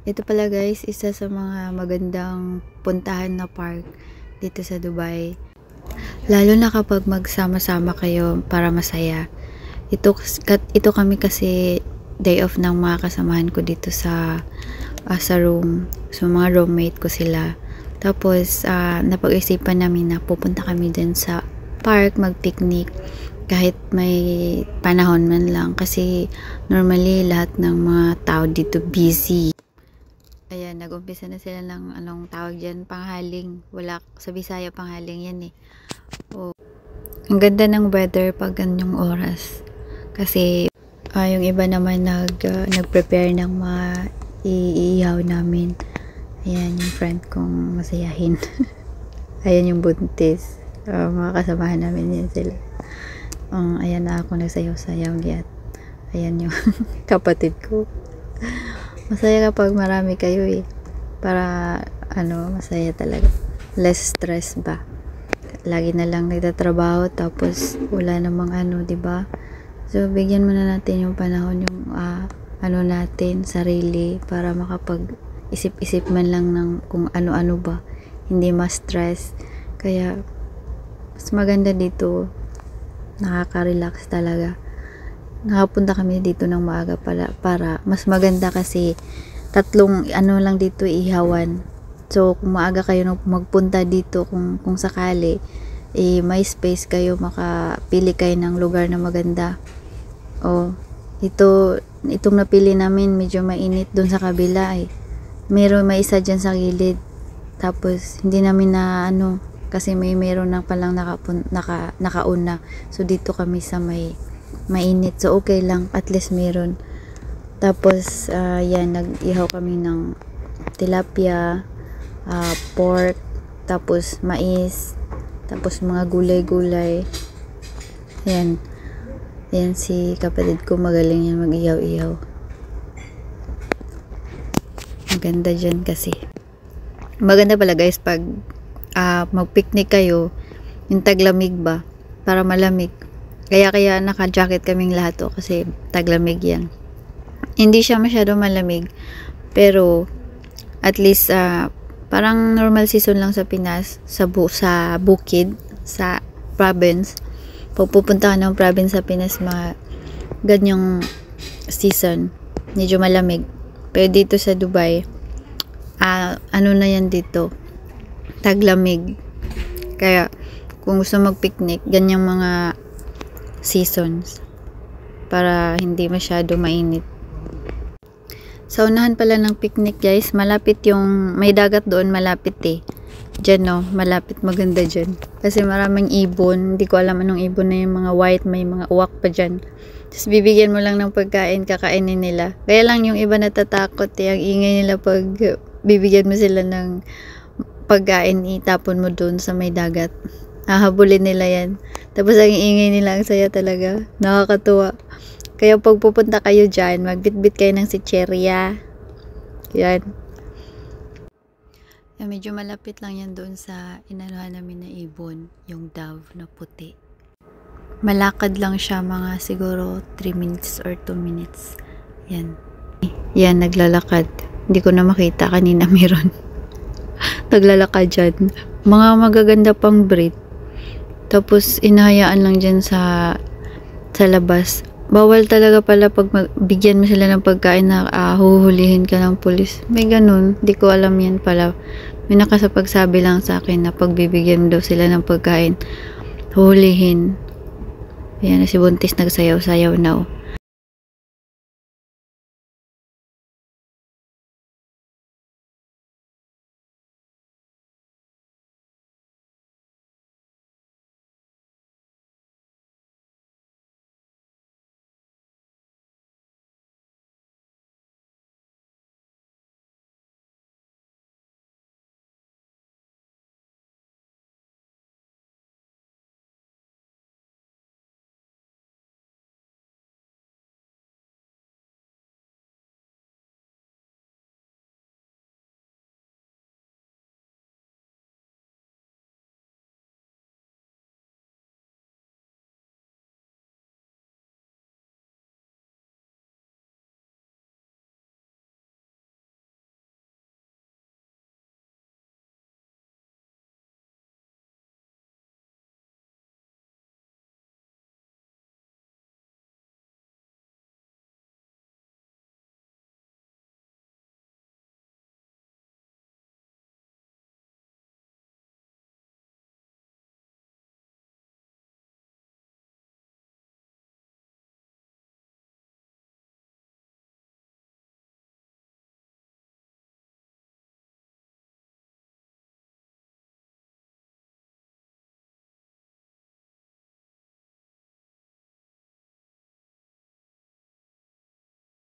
Ito pala guys, isa sa mga magandang puntahan na park dito sa Dubai. Lalo na kapag magsama-sama kayo para masaya. Ito kami kasi day off ng mga kasamahan ko dito sa room. So mga roommate ko sila. Tapos napag-isipan namin na pupunta kami din sa park mag-picnic kahit may panahon man lang kasi normally lahat ng mga tao dito busy. Ayan, nag-umpisa na sila ng anong tawag dyan, panghaling. Wala, sa Bisaya panghaling yan eh. Oh. Ang ganda ng weather pag ganyang oras. Kasi yung iba naman nag-prepare ng mga iihaw namin. Ayan, yung friend kong masayahin. Ayan yung buntis. Mga kasamahan namin yan sila. Ayan na ako nagsayaw-sayaw. Ayan yung kapatid ko. Masaya kapag marami kayo eh. Para masaya talaga. Less stress ba. Lagi na lang nagtatrabaho tapos wala namang 'di ba? So bigyan muna natin yung panahon yung natin sarili para makapag-isip-isip man lang ng kung ano-ano ba. Hindi ma-stress. Kaya mas maganda dito. Nakaka-relax talaga. Nakapunta kami dito ng maaga para mas maganda kasi tatlong lang dito ihawan. So kung maaga kayo magpunta dito kung sakali may space kayo, makapili kayo ng lugar na maganda. Itong napili namin medyo mainit doon sa kabila eh. May isa dyan sa gilid. Tapos hindi namin na kasi meron na palang nakauna. So dito kami sa mainit, so okay lang, at least meron. Tapos yan, nag-ihaw kami ng tilapia, pork, tapos mais, tapos mga gulay-gulay. Yan si kapatid ko, magaling yan mag-ihaw-ihaw. Maganda dyan kasi maganda pala guys pag mag-picnic kayo, yung taglamig ba, para malamig. Kaya naka-jacket kaming lahat kasi taglamig yan. Hindi siya masyado malamig, pero at least parang normal season lang sa Pinas, sa bukid, sa province. Pag pupunta ka ng province sa Pinas, ganyang season, medyo malamig. Pero dito sa Dubai, na yan dito, taglamig. Kaya kung gusto mag-picnic, ganyang mga seasons para hindi masyado mainit. Sa unahan pala ng picnic guys, malapit yung may dagat doon, malapit eh. Diyan malapit, maganda dyan. Kasi maraming ibon, hindi ko alam anong ibon na yung mga white, may mga uwak pa dyan. Tapos bibigyan mo lang ng pagkain, kakainin nila. Kaya lang yung iba natatakot ang ingay nila pag bibigyan mo sila ng pagkain, itapon mo doon sa may dagat. Hahabulin nila yan. Tapos ang ingay nila, ang saya talaga. Nakakatuwa. Kaya pag pupunta kayo dyan, magbitbit kayo ng sitserya. Yan. Medyo malapit lang yan doon sa inanuhan namin na ibon, yung dove na puti. Malakad lang siya, mga siguro 3 minutes or 2 minutes. Yan. Yan, naglalakad. Hindi ko na makita, kanina meron. Naglalakad dyan. Mga magaganda pang breed. Tapos inahayaan lang dyan sa labas. Bawal talaga pala pag bigyan mo sila ng pagkain na huhulihin ka ng pulis. May ganun. Di ko alam yan pala. May nakasapagsabi lang sa akin na pag bibigyan mo daw sila ng pagkain, huhulihin. Ayan, si Buntis nagsayaw-sayaw na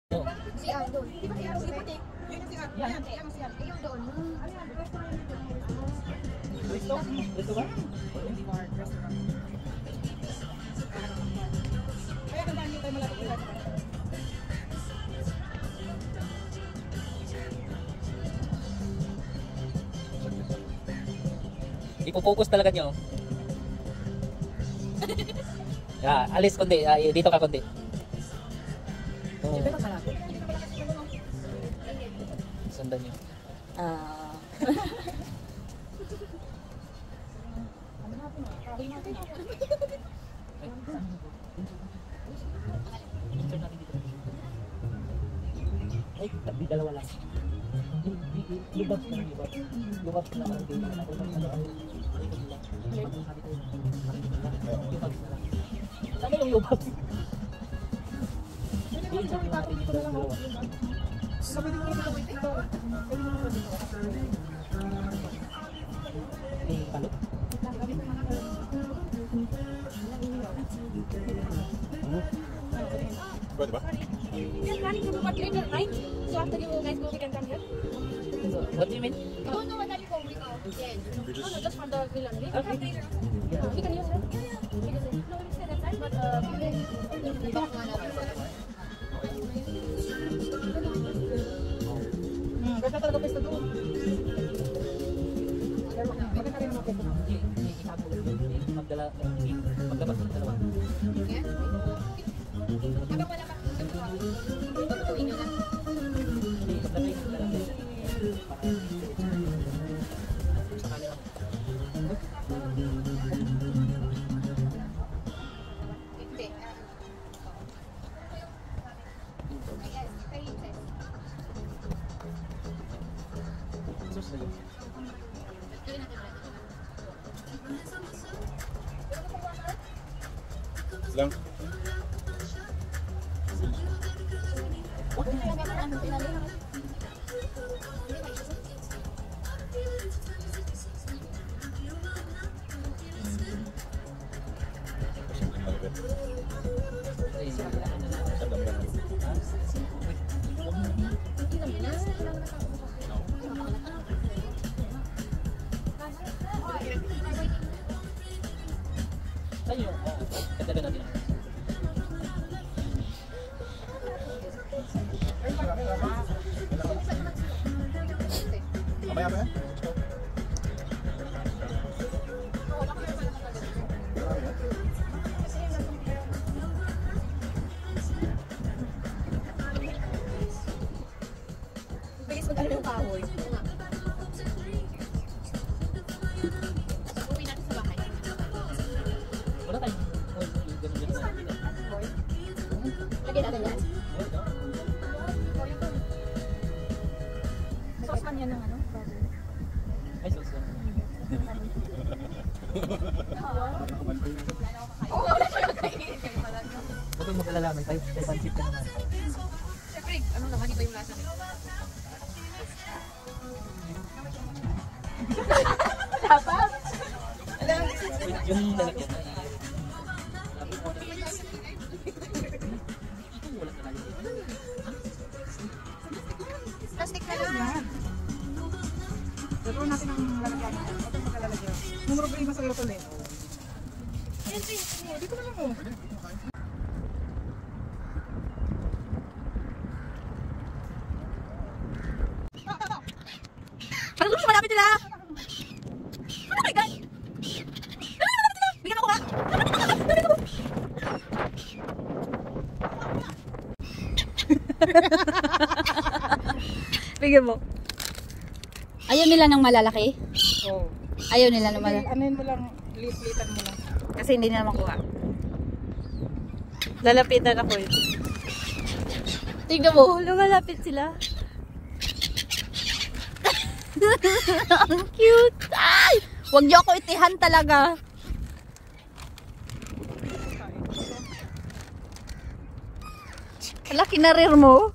Oo. Si doon. Di ba si si puti? Yun yung si yan. Yan ang si yung doon. Resto? Resto ba? Kaya kung tayo malapit sa Ipo-focus talaga nyo. Alis konti. Dito ka konti. Oh. Sundan nyo. Ay, tabi dalawa lang. Lubab na lubab. Lubab na lang din. Ako lang ano ang sabi ko. Lubab na lang. Ano yung lubab? sabi din ko ito. May balot. Pwede ba? We are planning to do what later, right? So after you guys go, we can come here. What do you mean? No, what are you going to yes. We No, just just for the grill only. Okay. We can use it. Because no, we say that time, but ganda talaga pesta doon. Maganda rin mga pesta doon. Maglabas ng dalawa. Habang wala pa, tutuin nyo lang. Maglagay ng dalawa. Sa kanila. Hindi. Sus na yun. lang. Siyempre malapit. Sa damdaman. Sa'yo, kataga natin. Mamaya ba yan? Bilis mo tayo ng kahoy. Uwi natin sa bahay. Wala tayong ganun-ganun na nakikita. Lagyan natin yan. Saucepan yan ng ano? Ay, sus. Huwag kang mag-alala, may pansip ka naman. Siyempre, ano naman, iba yung lasa nito. Dapat? Yung lalagyan na Plastic na lang. Gagawin natin ang lalagyan. Ito ang maglalagyan. Numero ba yung masarap ulit? Dito na lang mo. Parang gusto malapit nila! Oh my God! Bigyan ako ka! Bigyan mo. Ayaw nila ng malalaki? Oo. Ayaw nila ng malalaki? Anuin mo lang, litan mo lang. Kasi hindi nila makuha. Lalapitan ako eh. Tingnan mo, lumalapit sila. Ang cute! Ay! Huwag niyo ako itihan talaga. Laki na rir mo.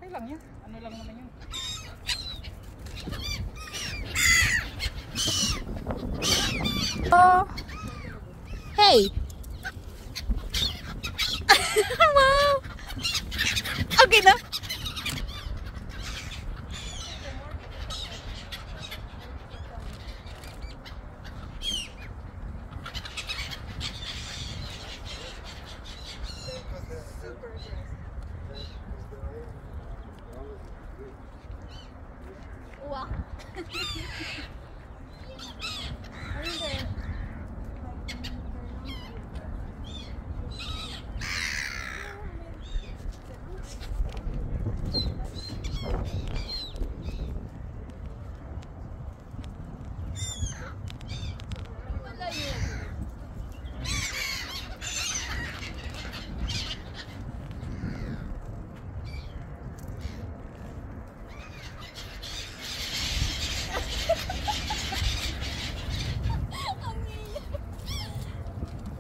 Okay lang yan. Ano lang naman yun. Oh. Hey! Wow! Okay na. Uwak.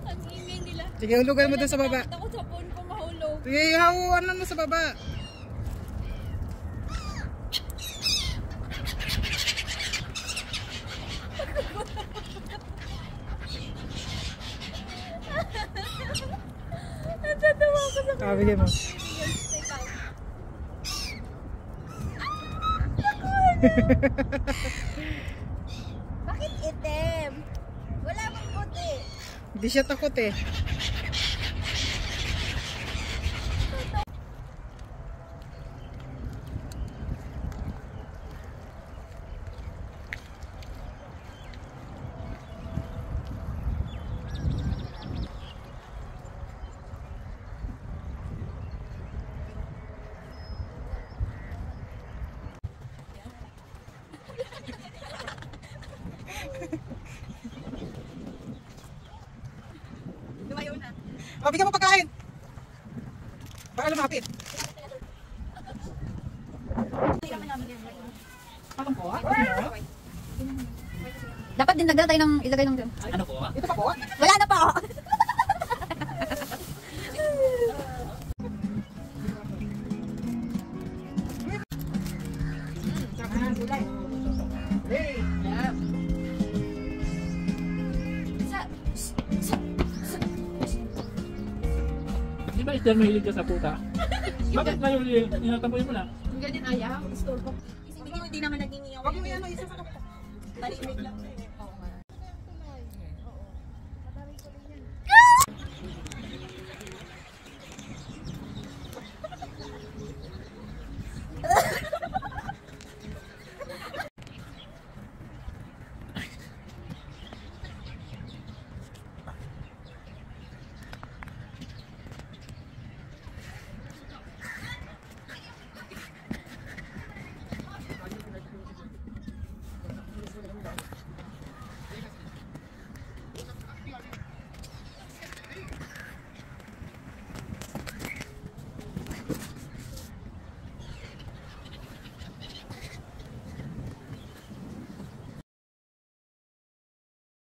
Ang ingay nila. Sige, hulugan mo doon sa baba. Takot sa phone ko mahulog. Sige, hauan mo sa baba. Natatawa ko sa Bigay mo. Bakit itim? Wala bang puti? Hindi siya takot eh. Lumayo na. O, bigyan mo pagkain. Baka lumapit. Parang po, ha? Dapat din nagdala tayo ng ilagay ng Ano po? Ito pa po. wala na pa. Hey! Di ba Esther mahilig ka sa puta? Bakit ngayon inatapoy mo na? Ganyan ayaw. Store ko. Huwag mo yan, isa sa kapita. Talimig lang.